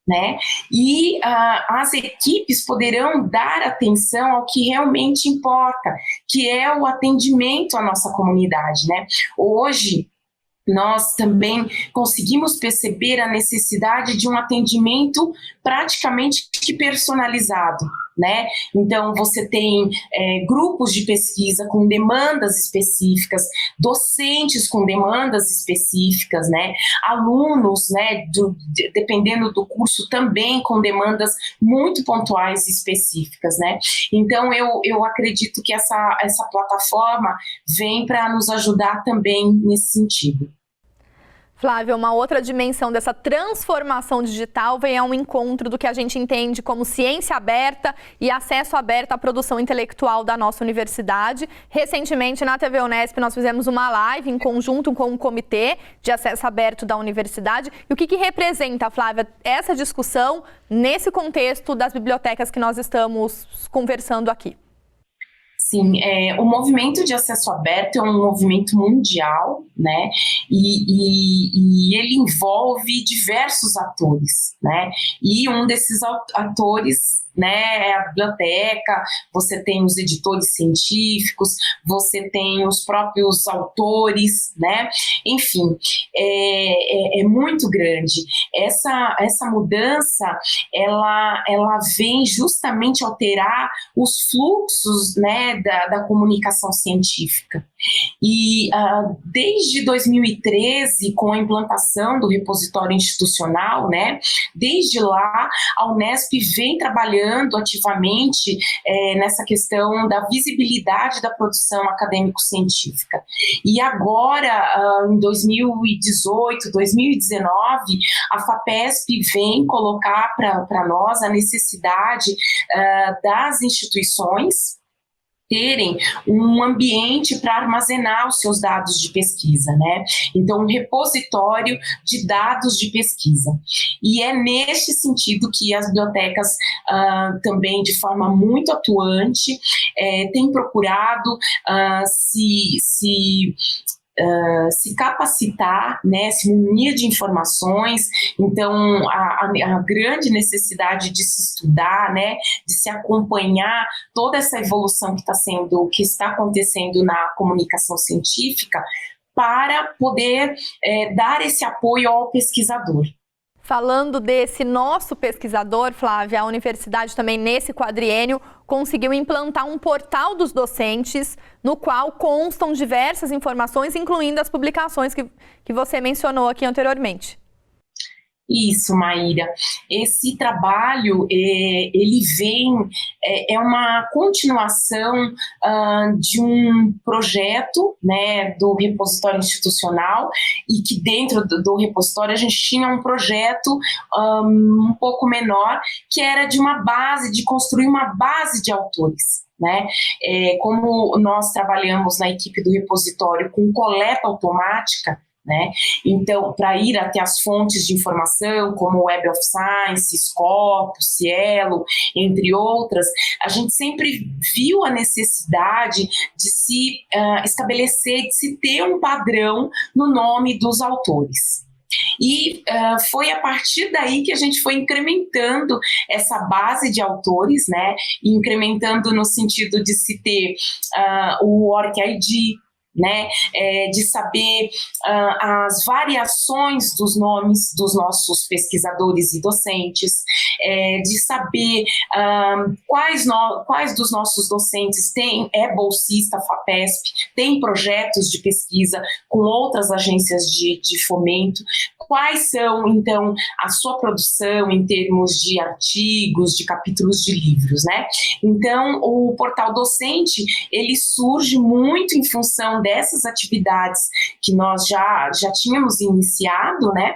né? E as equipes poderão dar atenção ao que realmente importa, que é o atendimento à nossa comunidade, né? Hoje, nós também conseguimos perceber a necessidade de um atendimento praticamente personalizado, né? Então, você tem grupos de pesquisa com demandas específicas, docentes com demandas específicas, né? Alunos, né, dependendo do curso, também com demandas muito pontuais e específicas, né? Então, eu acredito que essa plataforma vem para nos ajudar também nesse sentido. Flávia, uma outra dimensão dessa transformação digital vem ao encontro do que a gente entende como ciência aberta e acesso aberto à produção intelectual da nossa universidade. Recentemente, na TV Unesp, nós fizemos uma live em conjunto com o Comitê de Acesso Aberto da Universidade. E o que representa, Flávia, essa discussão nesse contexto das bibliotecas que nós estamos conversando aqui? Sim, o movimento de acesso aberto é um movimento mundial, né? E ele envolve diversos atores, né? E um desses atores, né, é a biblioteca, você tem os editores científicos, você tem os próprios autores, né? Enfim, é muito grande. Essa mudança, ela vem justamente alterar os fluxos, né, da comunicação científica. E desde 2013, com a implantação do repositório institucional, né, desde lá, a Unesp vem trabalhando ativamente nessa questão da visibilidade da produção acadêmico-científica. E agora, em 2018, 2019, a FAPESP vem colocar para nós a necessidade das instituições terem um ambiente para armazenar os seus dados de pesquisa, né? Então, um repositório de dados de pesquisa. E é neste sentido que as bibliotecas também, de forma muito atuante, têm procurado se capacitar, né, se munir de informações. Então a grande necessidade de se estudar, né, de se acompanhar toda essa evolução que está acontecendo na comunicação científica para poder dar esse apoio ao pesquisador. Falando desse nosso pesquisador, Flávia, a universidade também, nesse quadriênio, conseguiu implantar um portal dos docentes, no qual constam diversas informações, incluindo as publicações que você mencionou aqui anteriormente. Isso, Maíra. Esse trabalho, ele vem, é uma continuação de um projeto, né, do repositório institucional, e que dentro do repositório a gente tinha um projeto um pouco menor, que era de construir uma base de autores. Né? Como nós trabalhamos na equipe do repositório com coleta automática, né? Então, para ir até as fontes de informação, como Web of Science, Scopus, Cielo, entre outras, a gente sempre viu a necessidade de se estabelecer, de se ter um padrão no nome dos autores. E foi a partir daí que a gente foi incrementando essa base de autores, né? Incrementando no sentido de se ter o ORCID, né, de saber as variações dos nomes dos nossos pesquisadores e docentes, de saber quais dos nossos docentes é bolsista FAPESP, tem projetos de pesquisa com outras agências de fomento, quais são, então, a sua produção em termos de artigos, de capítulos de livros, né? Então, o portal docente, ele surge muito em função dessas atividades que nós já tínhamos iniciado, né?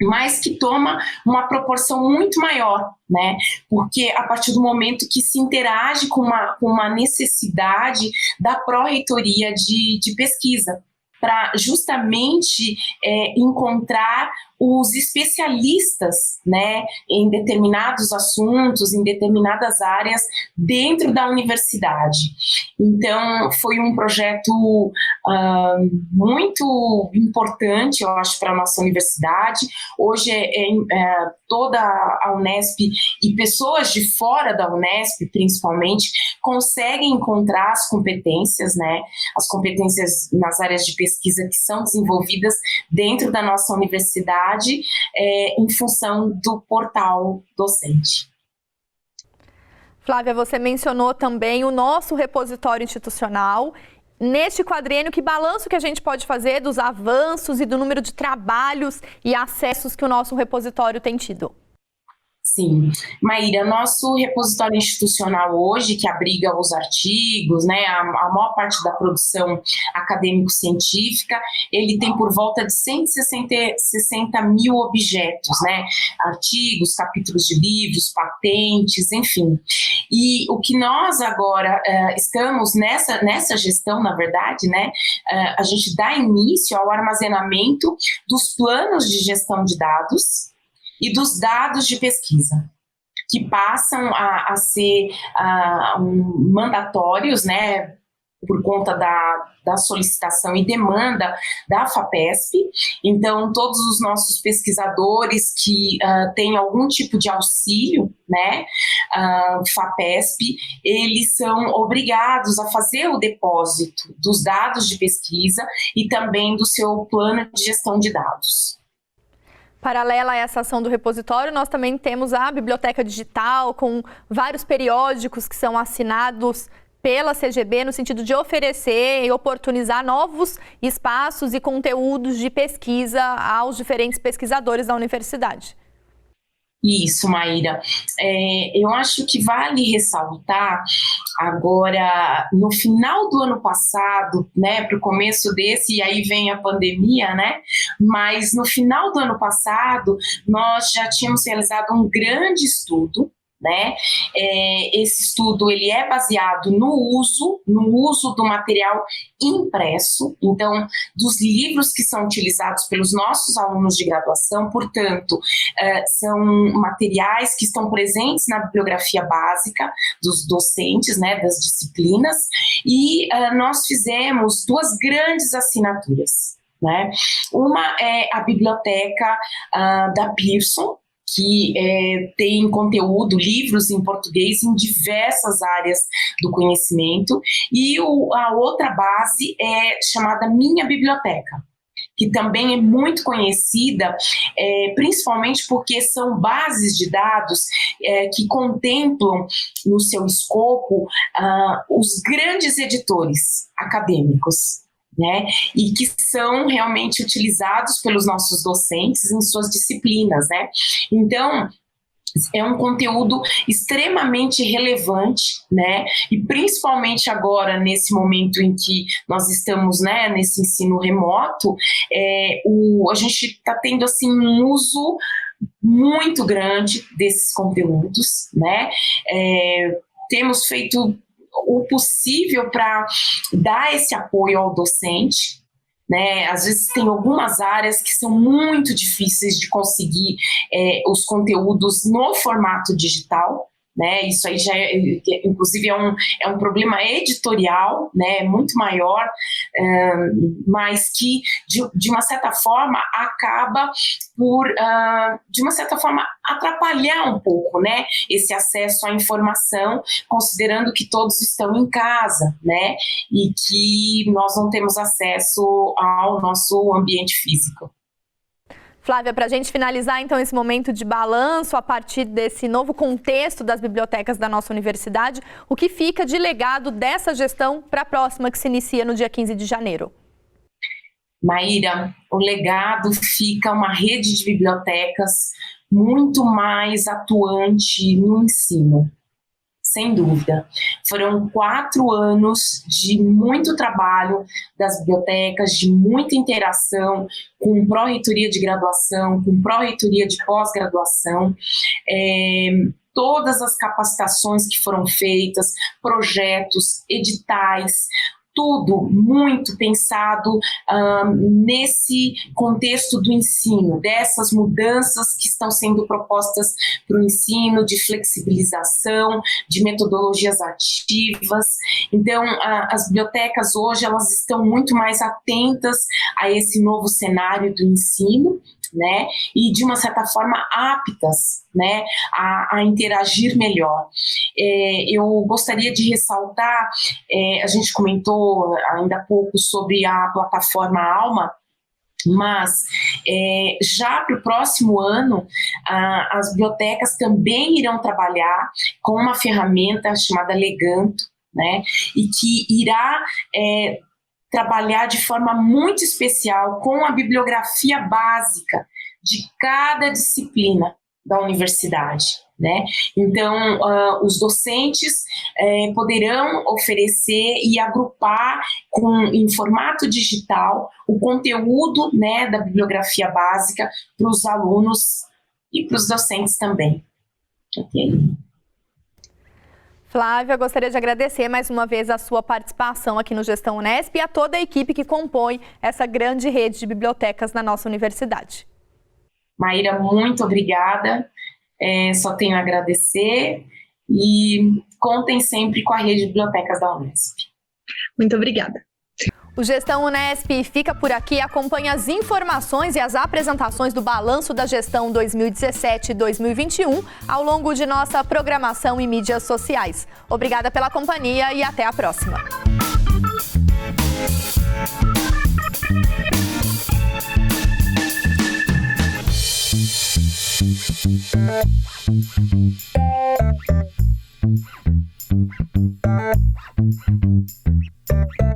Mas que toma uma proporção muito maior, né? Porque a partir do momento que se interage com uma necessidade da pró-reitoria de pesquisa, para justamente encontrar os especialistas, né, em determinados assuntos, em determinadas áreas dentro da universidade. Então, foi um projeto muito importante, eu acho, para a nossa universidade. Hoje, toda a Unesp e pessoas de fora da Unesp, principalmente, conseguem encontrar as competências, né, as competências nas áreas de pesquisa que são desenvolvidas dentro da nossa universidade, em função do portal docente. Flávia, você mencionou também o nosso repositório institucional. Neste quadriênio, que balanço que a gente pode fazer dos avanços e do número de trabalhos e acessos que o nosso repositório tem tido? Sim, Maíra, nosso repositório institucional hoje, que abriga os artigos, né, a maior parte da produção acadêmico-científica, ele tem por volta de 160 mil objetos, né, artigos, capítulos de livros, patentes, enfim. E o que nós agora estamos nessa gestão, na verdade, né, a gente dá início ao armazenamento dos planos de gestão de dados e dos dados de pesquisa, que passam a ser mandatórios, né, por conta da solicitação e demanda da FAPESP. Então, todos os nossos pesquisadores que têm algum tipo de auxílio, né, FAPESP, eles são obrigados a fazer o depósito dos dados de pesquisa e também do seu plano de gestão de dados. Paralela a essa ação do repositório, nós também temos a biblioteca digital, com vários periódicos que são assinados pela CGB no sentido de oferecer e oportunizar novos espaços e conteúdos de pesquisa aos diferentes pesquisadores da universidade. Isso, Maíra. Eu acho que vale ressaltar agora, no final do ano passado, né, para o começo desse, e aí vem a pandemia, né, mas no final do ano passado, nós já tínhamos realizado um grande estudo, né? Esse estudo ele é baseado no uso do material impresso, então dos livros que são utilizados pelos nossos alunos de graduação, portanto, são materiais que estão presentes na bibliografia básica dos docentes, né, das disciplinas, e nós fizemos 2 grandes assinaturas, né? Uma é a biblioteca da Pearson, que tem conteúdo, livros em português em diversas áreas do conhecimento, e a outra base é chamada Minha Biblioteca, que também é muito conhecida, principalmente porque são bases de dados que contemplam no seu escopo os grandes editores acadêmicos, né, e que são realmente utilizados pelos nossos docentes em suas disciplinas, né? Então, é um conteúdo extremamente relevante, né? E principalmente agora, nesse momento em que nós estamos, né, nesse ensino remoto, a gente está tendo assim um uso muito grande desses conteúdos, né? Temos feito o possível para dar esse apoio ao docente, né? Às vezes tem algumas áreas que são muito difíceis de conseguir os conteúdos no formato digital, né? Isso aí já inclusive é um problema editorial, né? Muito maior, mas que de uma certa forma acaba por de uma certa forma atrapalhar um pouco, né, esse acesso à informação, considerando que todos estão em casa, né, e que nós não temos acesso ao nosso ambiente físico. Flávia, para a gente finalizar então esse momento de balanço a partir desse novo contexto das bibliotecas da nossa universidade, o que fica de legado dessa gestão para a próxima que se inicia no dia 15 de janeiro? Maíra, o legado fica uma rede de bibliotecas muito mais atuante no ensino, sem dúvida. Foram 4 anos de muito trabalho das bibliotecas, de muita interação com pró-reitoria de graduação, com pró-reitoria de pós-graduação, todas as capacitações que foram feitas, projetos, editais, tudo muito pensado nesse contexto do ensino, dessas mudanças que estão sendo propostas para o ensino, de flexibilização, de metodologias ativas. Então, as bibliotecas hoje elas estão muito mais atentas a esse novo cenário do ensino, né, e de uma certa forma aptas, né, a interagir melhor. Eu gostaria de ressaltar, a gente comentou ainda há pouco sobre a plataforma Alma, mas já para o próximo ano, as bibliotecas também irão trabalhar com uma ferramenta chamada Leganto, né, e que irá trabalhar de forma muito especial com a bibliografia básica de cada disciplina da universidade, né? Então, os docentes poderão oferecer e agrupar em formato digital o conteúdo, né, da bibliografia básica para os alunos e para os docentes também. Ok? Flávia, gostaria de agradecer mais uma vez a sua participação aqui no Gestão Unesp e a toda a equipe que compõe essa grande rede de bibliotecas na nossa universidade. Maíra, muito obrigada. Só tenho a agradecer e contem sempre com a rede de bibliotecas da Unesp. Muito obrigada. O Gestão Unesp fica por aqui. Acompanhe as informações e as apresentações do Balanço da Gestão 2017 e 2021 ao longo de nossa programação e mídias sociais. Obrigada pela companhia e até a próxima. Obrigada.